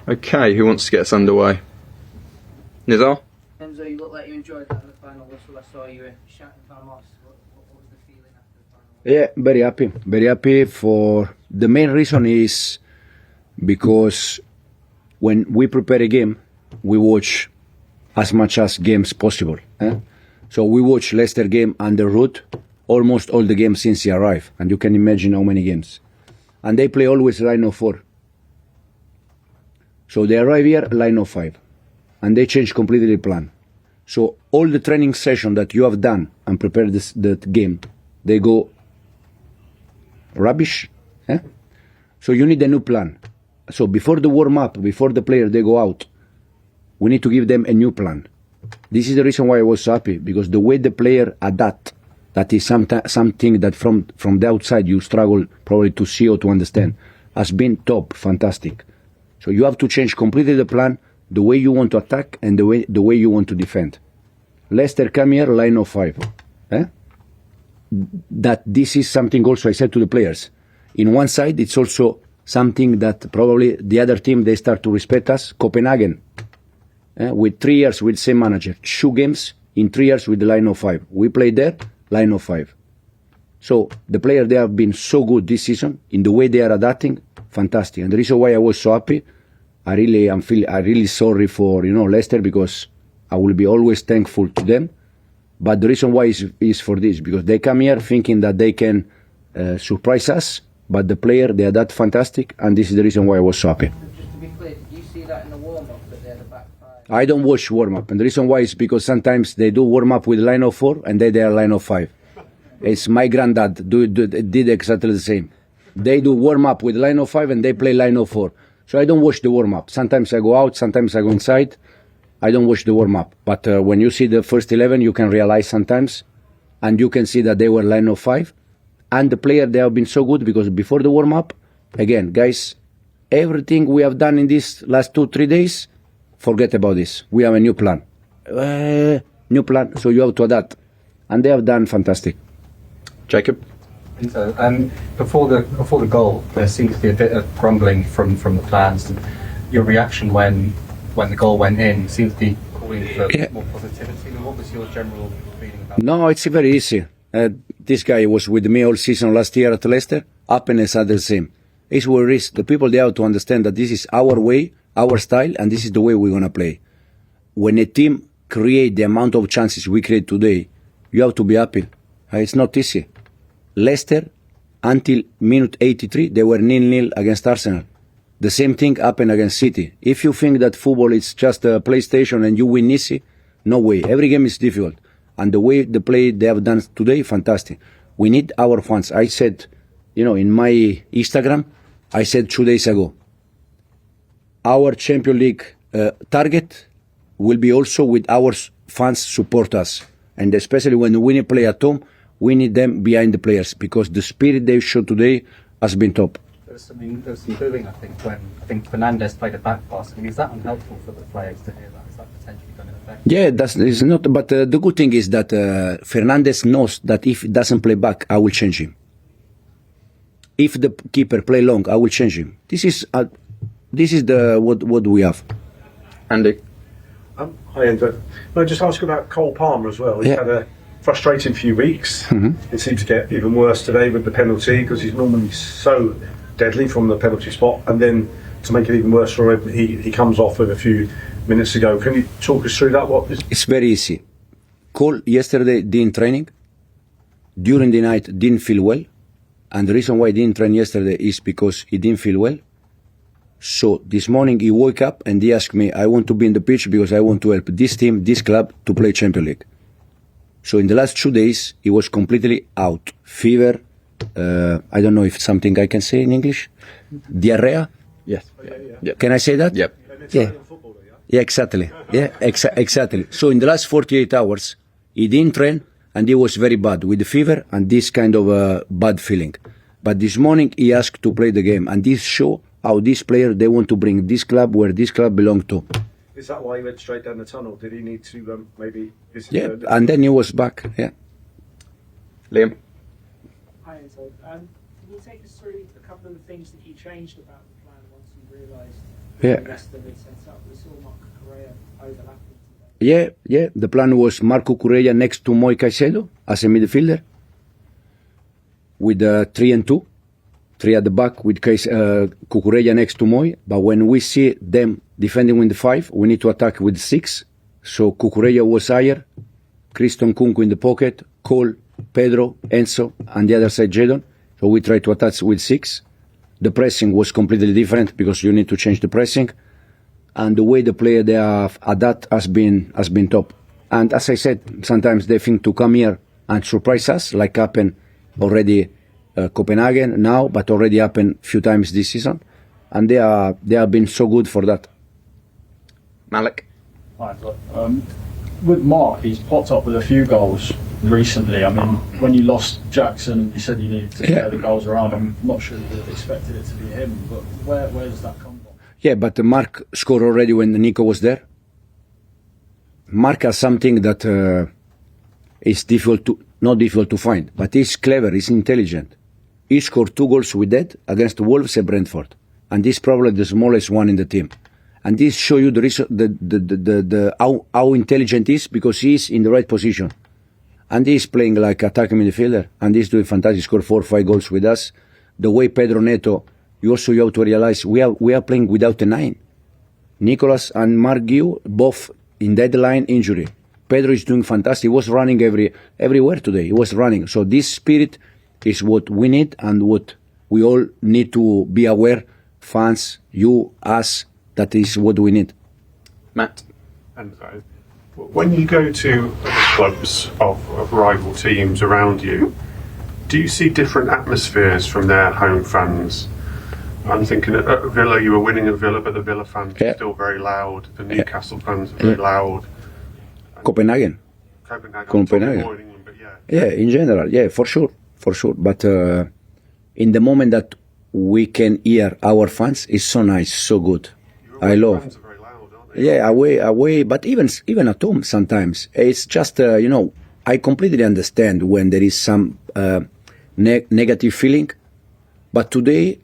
Okay, who wants to get us underway? Nizar? Enzo, you look like you enjoyed that in the final whistle. I saw you shouting Vamos. What was the feeling after the final? Yeah, very happy. Very happy. For the main reason is because when we prepare a game, we watch as much as games possible. So we watch Leicester game on the road, almost all the games since he arrived, and you can imagine how many games. And they play always line of 4. So they arrive here, line of 5, and they change completely the plan. So all the training session that you have done and prepared the game, they go rubbish. So you need a new plan. So before the warm-up, before the player they go out, we need to give them a new plan. This is the reason why I was so happy, because the way the player adapt, that is something that from the outside you struggle probably to see or to understand, has been top, fantastic. So you have to change completely the plan, the way you want to attack and the way you want to defend. Leicester come here, line of 5. That this is something also I said to the players. In one side, it's also something that probably the other team, they start to respect us. Copenhagen, with 3 years with same manager, 2 games in 3 years with the line of 5. We played there, line of 5. So the players, they have been so good this season in the way they are adapting, fantastic. And the reason why I was so happy, I really sorry for Leicester, because I will be always thankful to them. But the reason why is for this, because they come here thinking that they can surprise us, but the player, they are that fantastic, and this is the reason why I was so happy. Just to be clear, did you see that in the warm-up, that they're the back 5? I don't watch warm-up, and the reason why is because sometimes they do warm-up with line of 4, and they are line of 5. It's my granddad did exactly the same. They do warm-up with line of 5, and they play line of 4. So I don't watch the warm-up. Sometimes I go out, sometimes I go inside. I don't watch the warm-up. But when you see the first 11, you can realize sometimes, and you can see that they were line of 5. And the player, they have been so good, because before the warm-up, again, guys, everything we have done in these last 2-3 days, forget about this. We have a new plan. New plan, so you have to adapt. And they have done fantastic. Jacob? Before the goal, there seemed to be a bit of grumbling from the fans. Your reaction when the goal went in seemed to be calling for more positivity. What was your general feeling about it? No, it's very easy. This guy was with me all season last year at Leicester. Happiness are the same. It's where it is. The people, they have to understand that this is our way, our style, and this is the way we're going to play. When a team create the amount of chances we create today, you have to be happy. It's not easy. Leicester, until minute 83, they were 0-0 against Arsenal. The same thing happened against City. If you think that football is just a PlayStation and you win easy, no way. Every game is difficult. And the way the play they have done today, fantastic. We need our fans. I said, in my Instagram, I said 2 days ago, our Champions League target will be also with our fans support us. And especially when we play at home, we need them behind the players, because the spirit they showed today has been top. There was some booing, I think, when Fernandez played a back pass. Is that unhelpful for the players to hear that? Is that potentially going to affect? Yeah, that's not. But the good thing is that Fernandez knows that if he doesn't play back, I will change him. If the keeper play long, I will change him. This is what we have. Andy? Hi, Enzo. I just ask about Cole Palmer as well. He's had a frustrating few weeks. It seems to get even worse today with the penalty, because he's normally so deadly from the penalty spot, and then to make it even worse for him, he comes off with a few minutes ago. Can you talk us through that? It's very easy. Cole yesterday didn't training, during the night didn't feel well, and the reason why he didn't train yesterday is because he didn't feel well. So this morning he woke up and he asked me, I want to be in the pitch because I want to help this team, this club, to play Champions League. So in the last 2 days, he was completely out. Fever, I don't know if it's something I can say in English. Diarrhea? Yes. Yeah. Can I say that? Yep. Yeah, exactly. Yeah, exactly. So in the last 48 hours, he didn't train, and he was very bad with the fever and this kind of bad feeling. But this morning he asked to play the game, and this show how this player they want to bring this club where this club belong to. Is that why he went straight down the tunnel? Did he need to maybe visit? Yeah, and then he was back. Yeah. Liam? Hi, Enzo. Can you take us through a couple of the things that you changed about the plan once you realised Yeah. Leicester had set up? We saw Marc Cucurella overlapping Yeah, today. yeah. The plan was Marc Cucurella next to Moi Caicedo as a midfielder with 3 and 2. 3 at the back with Cucurella next to Moi. But when we see them defending with the 5, we need to attack with 6. So Cucurella was higher, Christian Kunku in the pocket, Cole, Pedro, Enzo, and the other side Jadon. So we try to attack with 6. The pressing was completely different because you need to change the pressing. And the way the player they have adapt has been top. And as I said, sometimes they think to come here and surprise us, like happened already Copenhagen now, but already happened a few times this season. And they have been so good for that. Malik? Hi, with Mark, he's popped up with a few goals recently. I mean, when you lost Jackson, you said you needed to get the goals around. I'm not sure you would have expected it to be him, but where does that come from? Yeah, but Mark scored already when Nico was there. Mark has something that is not difficult to find, but he's clever, he's intelligent. He scored 2 goals with that against Wolves and Brentford, and this is probably the smallest one in the team. And this shows you how intelligent he is because he is in the right position. And he's playing like attacking midfielder, and he's doing fantastic. He scored 4 or 5 goals with us. The way Pedro Neto, you have to realize we are playing without a 9. Nicolas and Marc Guiu both in deadline injury. Pedro is doing fantastic. He was running everywhere today. He was running. So this spirit is what we need and what we all need to be aware. Fans, you, us, that is what we need. Matt? And when you go to clubs of rival teams around you, do you see different atmospheres from their home fans? I'm thinking at Villa, you were winning at Villa, but the Villa fans are still very loud. The Newcastle fans are very loud. Copenhagen. Copenhagen. Yeah, in general, yeah, for sure. But in the moment that we can hear our fans, it's so nice, so good. I love. Fans are very loud, aren't they? Yeah, away, but even at home sometimes. It's just, I completely understand when there is some negative feeling. But today,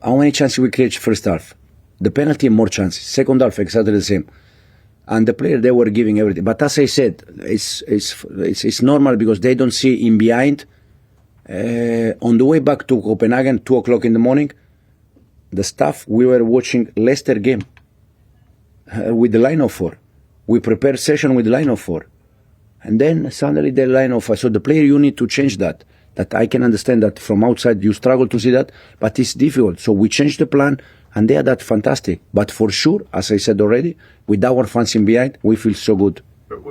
how many chances we create first half? The penalty, more chances. Second half, exactly the same. And the player, they were giving everything. But as I said, it's normal because they don't see in behind. On the way back to Copenhagen, 2 o'clock in the morning, the staff, we were watching Leicester game with the line of 4. We prepared session with the line of 4. And then suddenly the line of 5. So the player, you need to change that. That I can understand that from outside you struggle to see that, but it's difficult. So we changed the plan and they are that fantastic. But for sure, as I said already, with our fans in behind, we feel so good. But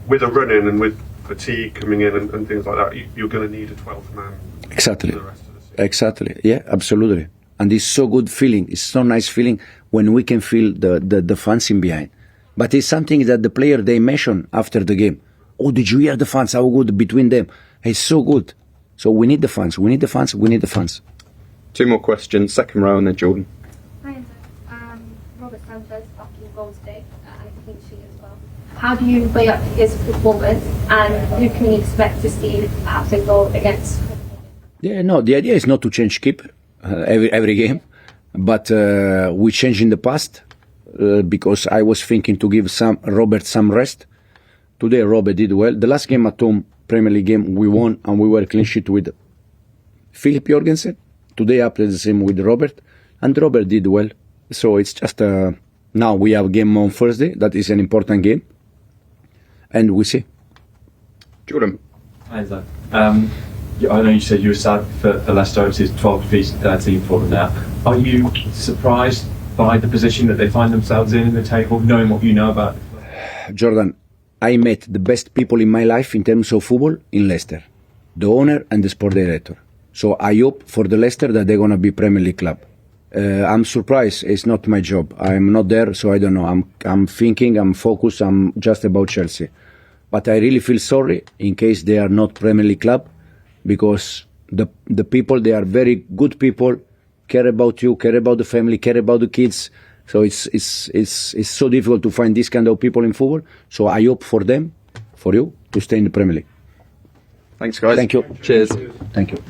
with a run-in and with fatigue coming in and things like that, you're going to need a 12th man. Exactly. For the rest of the season. Exactly. Yeah, absolutely. And it's so good feeling. It's so nice feeling when we can feel the fans in behind. But it's something that the player, they mention after the game. Oh, did you hear the fans? How good between them. It's so good. So we need the fans. We need the fans. We need the fans. 2 more questions. Second row and then Jordan. Hi, Enzo. Robert Sanchez up in goal today and a clean sheet as well. How do you weigh up his performance and who can we expect to see perhaps a goal against? Yeah, no, the idea is not to change keeper every game, but we changed in the past because I was thinking to give Robert some rest. Today Robert did well. The last game at home, Premier League game, we won and we were clean sheet with Philip Jorgensen. Today I played the same with Robert, and Robert did well. So it's just now we have a game on Thursday. That is an important game, and we see. Jordan. Hi, Enzo. I know you said you were sad for Leicester. It's 12 defeats, 13 for them now. Are you surprised by the position that they find themselves in the table, knowing what you know about it? Jordan, I met the best people in my life in terms of football in Leicester, the owner and the sport director. So I hope for the Leicester that they're going to be Premier League club. I'm surprised. It's not my job. I'm not there, so I don't know. I'm thinking, I'm focused, I'm just about Chelsea. But I really feel sorry in case they are not Premier League club, because the people, they are very good people, care about you, care about the family, care about the kids. So it's so difficult to find this kind of people in football. So I hope for them, for you, to stay in the Premier League. Thanks, guys. Thank you. Cheers. Thank you.